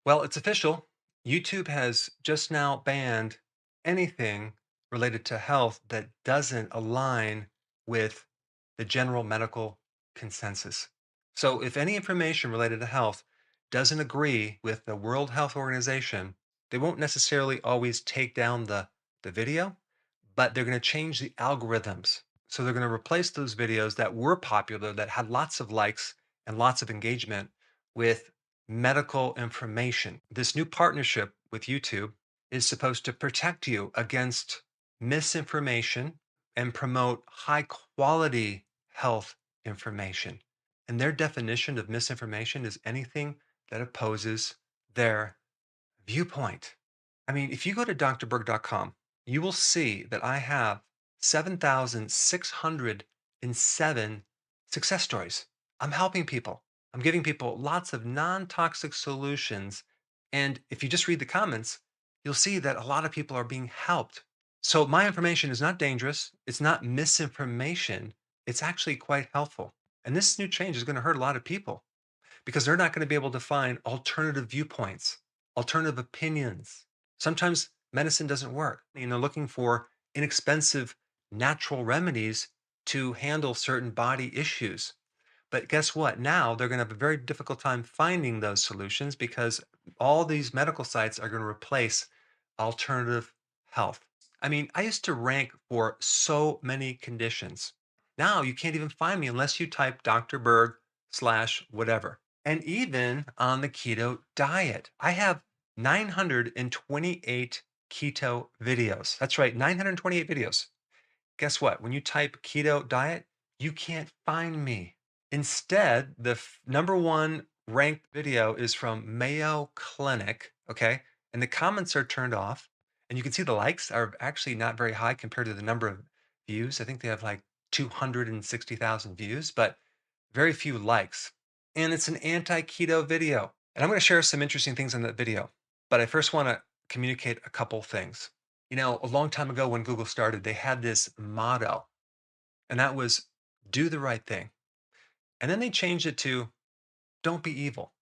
Well, it's official. YouTube has just now banned anything related to health that doesn't align with the general medical consensus. So, if any information related to health doesn't agree with the World Health Organization, they won't necessarily always take down the video, but they're going to change the algorithms. So, they're going to replace those videos that were popular, that had lots of likes and lots of engagement with medical information. This new partnership with YouTube is supposed to protect you against misinformation and promote high quality health information. And their definition of misinformation is anything that opposes their viewpoint. I mean, if you go to drberg.com, you will see that I have 7,607 success stories. I'm helping people. I'm giving people lots of non toxic solutions. And if you just read the comments, you'll see that a lot of people are being helped. So, my information is not dangerous. It's not misinformation. It's actually quite helpful. And this new change is going to hurt a lot of people because they're not going to be able to find alternative viewpoints, alternative opinions. Sometimes medicine doesn't work. Looking for inexpensive natural remedies to handle certain body issues. But guess what? Now they're going to have a very difficult time finding those solutions because all these medical sites are going to replace alternative health. I mean, I used to rank for so many conditions. Now you can't even find me unless you type Dr. Berg slash whatever. And even on the keto diet, I have 928 keto videos. That's right, 928 videos. Guess what? When you type keto diet, you can't find me. Instead, the number one ranked video is from Mayo Clinic. Okay. And the comments are turned off. And you can see the likes are actually not very high compared to the number of views. I think they have like 260,000 views, but very few likes. And it's an anti keto video. And I'm going to share some interesting things in that video. But I first want to communicate a couple things. A long time ago when Google started, they had this motto, and that was do the right thing. And then they changed it to don't be evil.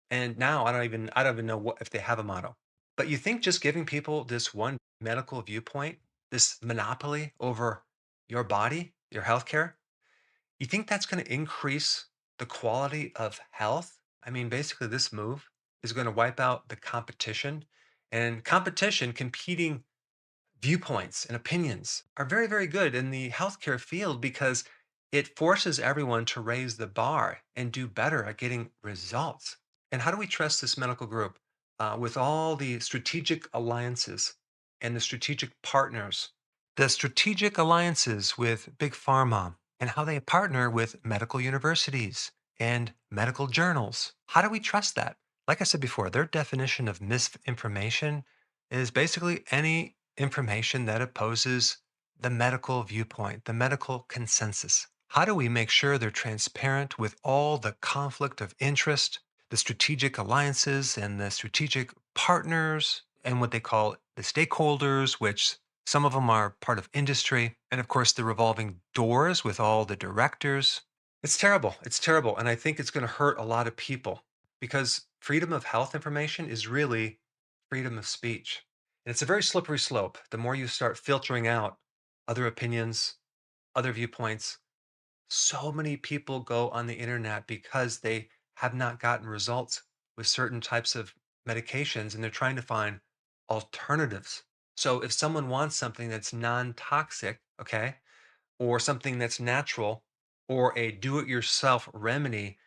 And now I don't even know what if they have a motto. But you think just giving people this one medical viewpoint, this monopoly over your body, your healthcare, you think that's going to increase the quality of health? I mean, basically this move is going to wipe out the competition, and competition competing viewpoints and opinions are very, very good in the healthcare field because it forces everyone to raise the bar and do better at getting results. And how do we trust this medical group with all the strategic alliances and the strategic partners? The strategic alliances with Big Pharma and how they partner with medical universities and medical journals. How do we trust that? Like I said before, their definition of misinformation is basically any information that opposes the medical viewpoint, the medical consensus. How do we make sure they're transparent with all the conflict of interest, the strategic alliances and the strategic partners, and what they call the stakeholders, which some of them are part of industry, and of course, the revolving doors with all the directors. It's terrible. It's terrible. And I think it's going to hurt a lot of people because freedom of health information is really freedom of speech. And it's a very slippery slope. The more you start filtering out other opinions, other viewpoints, so many people go on the internet because they have not gotten results with certain types of medications and they're trying to find alternatives. So if someone wants something that's non toxic, okay, or something that's natural or a do it yourself remedy,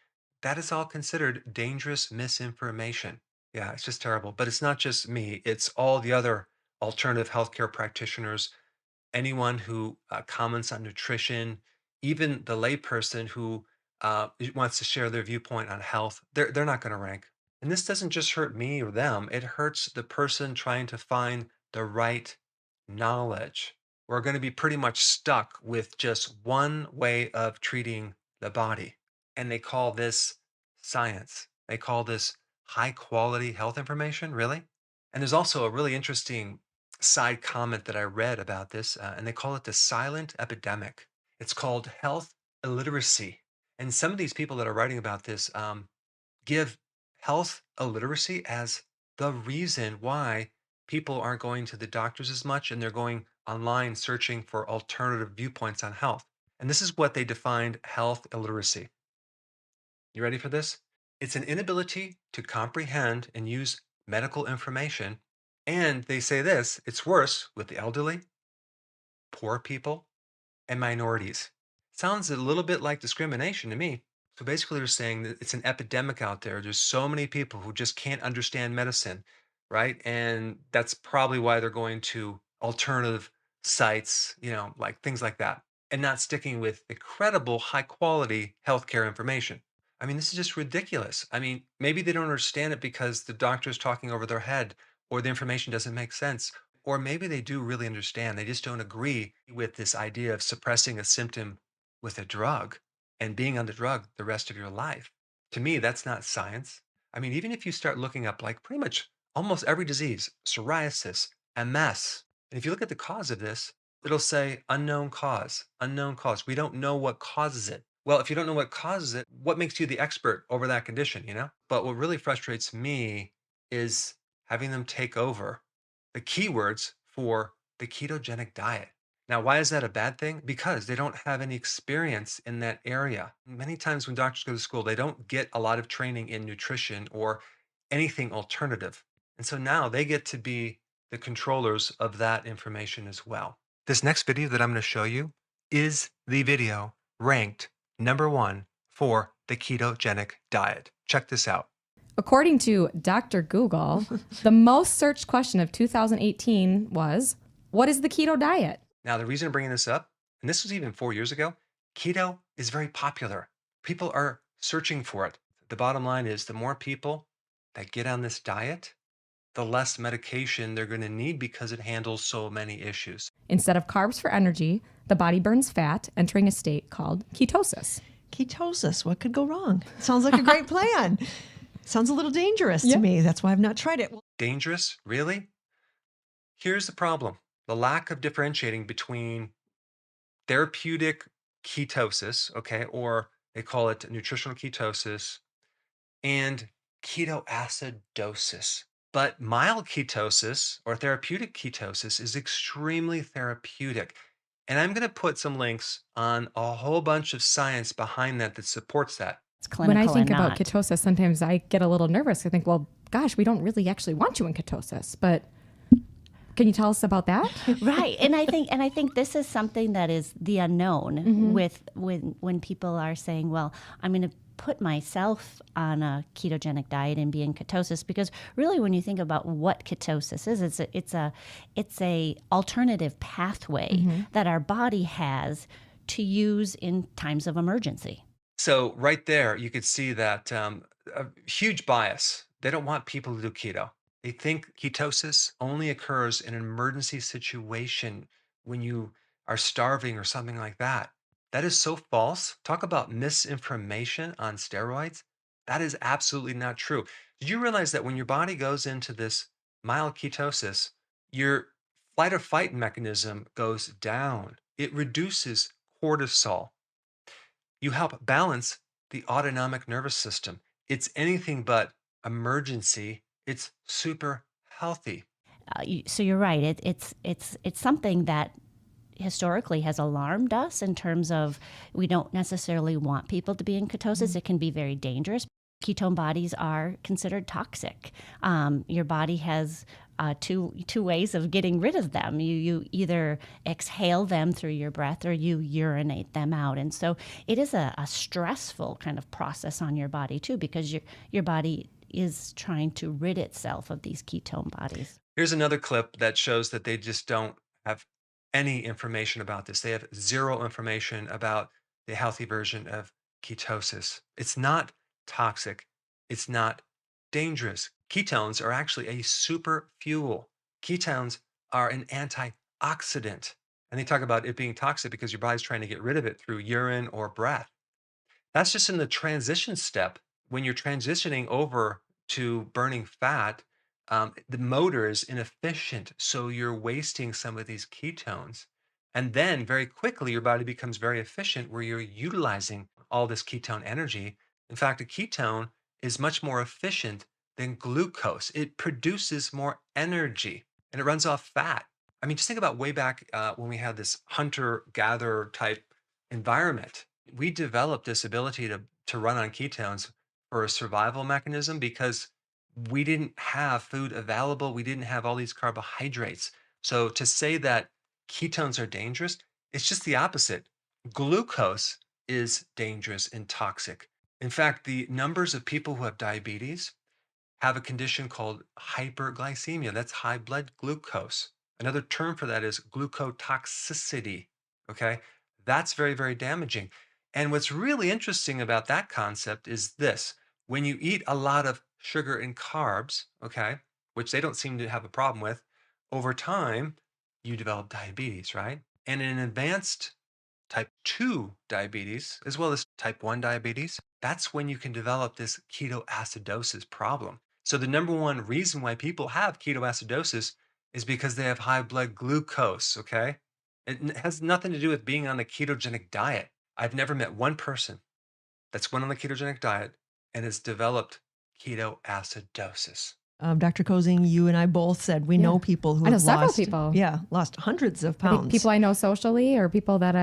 that is all considered dangerous misinformation. Yeah, it's just terrible. But it's not just me, it's all the other alternative healthcare practitioners, anyone who comments on nutrition, even the layperson who wants to share their viewpoint on health, they're not going to rank. And this doesn't just hurt me or them, it hurts the person trying to find the right knowledge. We're going to be pretty much stuck with just one way of treating the body. And they call this science. They call this high quality health information, really? And there's also a really interesting side comment that I read about this, and they call it the silent epidemic. It's called health illiteracy. And some of these people that are writing about this give health illiteracy as the reason why people aren't going to the doctors as much and they're going online searching for alternative viewpoints on health. And this is what they defined health illiteracy. You ready for this? It's an inability to comprehend and use medical information. And they say this, it's worse with the elderly, poor people, and minorities. Sounds a little bit like discrimination to me. So basically, they're saying that it's an epidemic out there. There's so many people who just can't understand medicine, right? And that's probably why they're going to alternative sites, like things like that, and not sticking with incredible high quality healthcare information. I mean, this is just ridiculous. I mean, maybe they don't understand it because the doctor's talking over their head or the information doesn't make sense, or maybe they do really understand. They just don't agree with this idea of suppressing a symptom with a drug and being on the drug the rest of your life. To me, that's not science. I mean, even if you start looking up like pretty much almost every disease, psoriasis, MS, and if you look at the cause of this, it'll say unknown cause, unknown cause. We don't know what causes it. Well, if you don't know what causes it, what makes you the expert over that condition? But what really frustrates me is having them take over the keywords for the ketogenic diet. Now, why is that a bad thing? Because they don't have any experience in that area. Many times when doctors go to school, they don't get a lot of training in nutrition or anything alternative. And so now they get to be the controllers of that information as well. This next video that I'm going to show you is the video ranked number 1 for the ketogenic diet. Check this out. According to Dr. Google, the most searched question of 2018 was, what is the keto diet? Now, the reason I'm bringing this up, and this was even 4 years ago, keto is very popular. People are searching for it. The bottom line is the more people that get on this diet, the less medication they're going to need because it handles so many issues. Instead of carbs for energy, the body burns fat, entering a state called ketosis. Ketosis, what could go wrong? Sounds like a great plan. Sounds a little dangerous to me. That's why I've not tried it. Dangerous? Really? Here's the problem. The lack of differentiating between therapeutic ketosis, okay, or they call it nutritional ketosis, and ketoacidosis. But mild ketosis or therapeutic ketosis is extremely therapeutic. And I'm going to put some links on a whole bunch of science behind that that supports that. When I think about ketosis, sometimes I get a little nervous. I think, well, gosh, we don't really actually want you in ketosis. But can you tell us about that? Right. And I think this is something that is the unknown with when people are saying, well, I'm going to put myself on a ketogenic diet and be in ketosis, because really when you think about what ketosis is, it's a alternative pathway that our body has to use in times of emergency. So right there, you could see that a huge bias. They don't want people to do keto. They think ketosis only occurs in an emergency situation when you are starving or something like that. That is so false. Talk about misinformation on steroids. That is absolutely not true. Did you realize that when your body goes into this mild ketosis, your flight or fight mechanism goes down? It reduces cortisol. You help balance the autonomic nervous system. It's anything but emergency. It's super healthy. So you're right. It's something that historically has alarmed us in terms of we don't necessarily want people to be in ketosis. It can be very dangerous. Ketone bodies are considered toxic. Your body has two ways of getting rid of them. You either exhale them through your breath or you urinate them out. And so it is a stressful kind of process on your body too, because your body is trying to rid itself of these ketone bodies. Here's another clip that shows that they just don't have any information about this. They have zero information about the healthy version of ketosis. It's not toxic. It's not dangerous. Ketones are actually a super fuel. Ketones are an antioxidant. And they talk about it being toxic because your body's trying to get rid of it through urine or breath. That's just in the transition step. When you're transitioning over to burning fat, the motor is inefficient. So you're wasting some of these ketones. And then very quickly, your body becomes very efficient where you're utilizing all this ketone energy. In fact, a ketone is much more efficient than glucose. It produces more energy and it runs off fat. I mean, just think about way back when we had this hunter gatherer type environment. We developed this ability to run on ketones for a survival mechanism because we didn't have food available. We didn't have all these carbohydrates. So to say that ketones are dangerous, it's just the opposite. Glucose is dangerous and toxic. In fact, the numbers of people who have diabetes have a condition called hyperglycemia. That's high blood glucose. Another term for that is glucotoxicity. Okay. That's very, very damaging. And what's really interesting about that concept is this: when you eat a lot of sugar and carbs, okay, which they don't seem to have a problem with, over time, you develop diabetes, right? And in advanced type 2 diabetes, as well as type 1 diabetes, that's when you can develop this ketoacidosis problem. So, the number one reason why people have ketoacidosis is because they have high blood glucose, okay? Has nothing to do with being on a ketogenic diet. I've never met one person that's went on the ketogenic diet and has developed ketoacidosis. Dr. Cozing, you and I both said we Yeah. know people who I know have several lost, people. lost hundreds of I think pounds. people I know socially or people that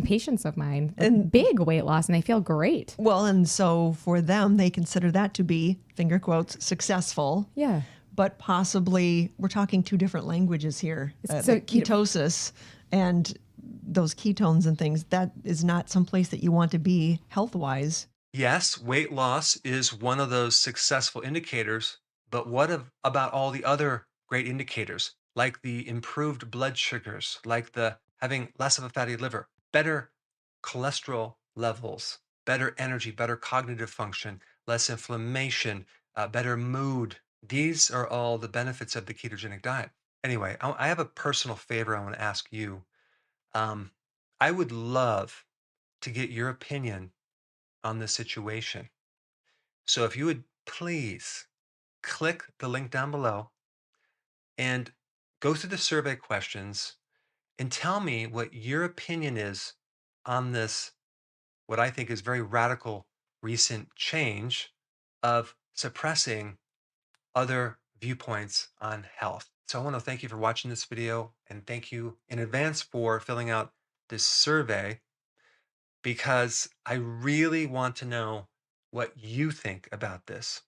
patients of mine, with big weight loss, and they feel great. Well, and so for them, they consider that to be, finger quotes, successful. Yeah. But possibly we're talking two different languages here. So, The ketosis and those ketones and things, that is not someplace that you want to be health-wise. Yes, weight loss is one of those successful indicators, but about all the other great indicators, like the improved blood sugars, like the having less of a fatty liver, better cholesterol levels, better energy, better cognitive function, less inflammation, better mood. These are all the benefits of the ketogenic diet. Anyway, I have a personal favor I want to ask you. Um, I would love to get your opinion on this situation. So if you would please click the link down below and go through the survey questions and tell me what your opinion is on this, what I think is very radical recent change of suppressing other viewpoints on health. So I want to thank you for watching this video and thank you in advance for filling out this survey because I really want to know what you think about this.